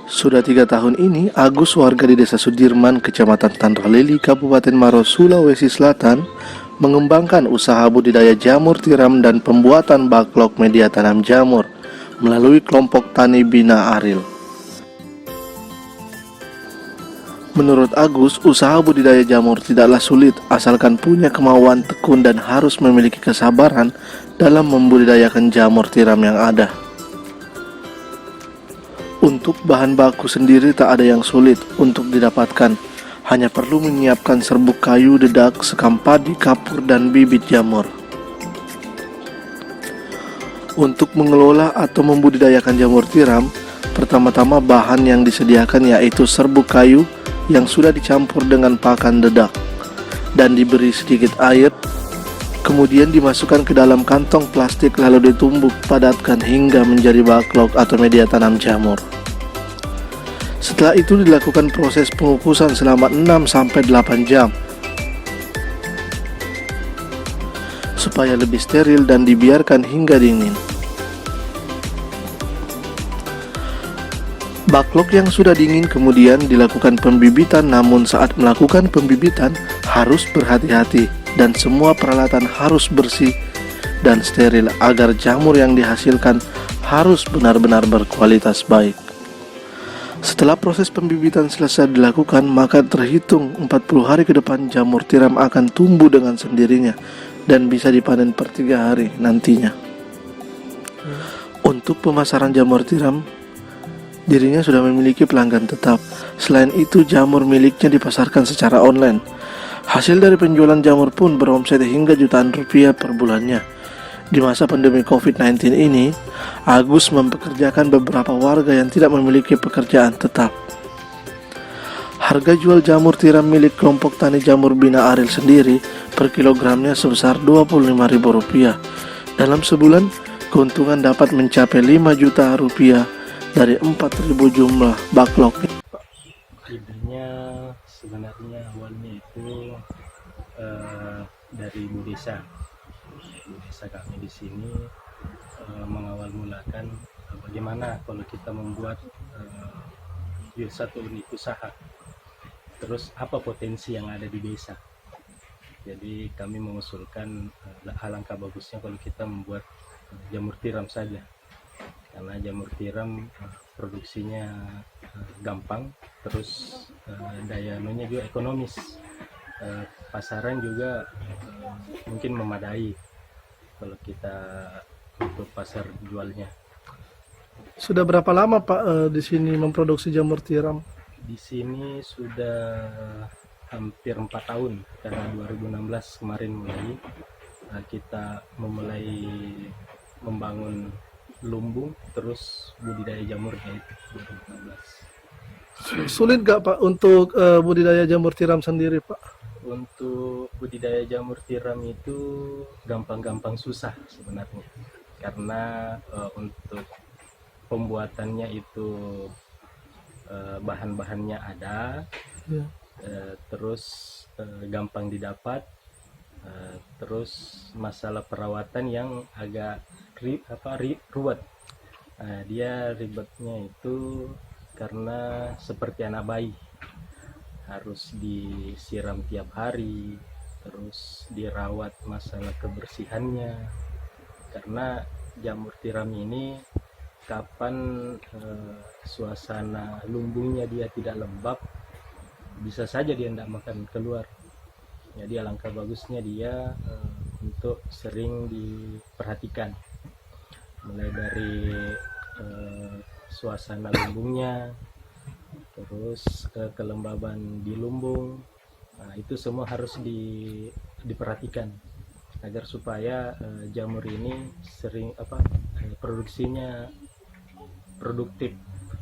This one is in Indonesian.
Sudah 3 tahun ini, Agus, warga di Desa Sudirman, Kecamatan Tandralili, Kabupaten Maros, Sulawesi Selatan, mengembangkan usaha budidaya jamur tiram dan pembuatan backlog media tanam jamur melalui kelompok tani Bina Aril. Menurut Agus, usaha budidaya jamur tidaklah sulit asalkan punya kemauan tekun dan harus memiliki kesabaran dalam membudidayakan jamur tiram yang ada. Untuk bahan baku sendiri tak ada yang sulit untuk didapatkan, hanya perlu menyiapkan serbuk kayu, dedak, sekam padi, kapur, dan bibit jamur. Untuk mengelola atau membudidayakan jamur tiram, pertama-tama bahan yang disediakan yaitu serbuk kayu yang sudah dicampur dengan pakan dedak dan diberi sedikit air, kemudian dimasukkan ke dalam kantong plastik lalu ditumbuk padatkan hingga menjadi backlog atau media tanam jamur. Setelah itu dilakukan proses pengukusan selama 6-8 jam supaya lebih steril dan dibiarkan hingga dingin. Backlog yang sudah dingin kemudian dilakukan pembibitan, namun saat melakukan pembibitan harus berhati-hati dan semua peralatan harus bersih dan steril agar jamur yang dihasilkan harus benar-benar berkualitas baik. Setelah proses pembibitan selesai dilakukan, maka terhitung 40 hari ke depan jamur tiram akan tumbuh dengan sendirinya dan bisa dipanen per 3 hari nantinya. Untuk pemasaran jamur tiram, dirinya sudah memiliki pelanggan tetap. Selain itu, jamur miliknya dipasarkan secara online. Hasil dari penjualan jamur pun beromset hingga jutaan rupiah per bulannya. Di masa pandemi COVID-19 ini, Agus mempekerjakan beberapa warga yang tidak memiliki pekerjaan tetap. Harga jual jamur tiram milik kelompok tani jamur Bina Aril sendiri per kilogramnya sebesar Rp25.000. Dalam sebulan, keuntungan dapat mencapai 5 juta rupiah dari 4.000 jumlah backlog. Idenya sebenarnya awalnya itu dari Bu Desa kami di sini mengawal mulakan bagaimana kalau kita membuat satu unit usaha, terus apa potensi yang ada di desa. Jadi kami mengusulkan alangkah bagusnya kalau kita membuat jamur tiram saja, karena jamur tiram produksinya gampang, terus dayanya juga ekonomis, pasaran juga mungkin memadai kalau kita untuk pasar jualnya. Sudah berapa lama Pak di sini memproduksi jamur tiram? Di sini sudah hampir 4 tahun, karena 2016 kemarin mulai kita memulai membangun lumbung, terus budidaya jamurnya itu 2016. Sulit gak Pak untuk budidaya jamur tiram sendiri Pak? Untuk budidaya jamur tiram itu gampang-gampang susah sebenarnya, karena untuk pembuatannya itu bahan-bahannya ada, Ya. Terus gampang didapat, terus masalah perawatan yang agak ruwet. Dia ribetnya itu karena seperti anak bayi, harus disiram tiap hari, terus dirawat masalah kebersihannya, karena jamur tiram ini kapan suasana lumbungnya dia tidak lembab, bisa saja dia tidak makan keluar. Jadi alangkah bagusnya dia untuk sering diperhatikan, mulai dari suasana lumbungnya, terus kelembaban di lumbung. Nah, itu semua harus diperhatikan agar supaya jamur ini sering produksinya produktif.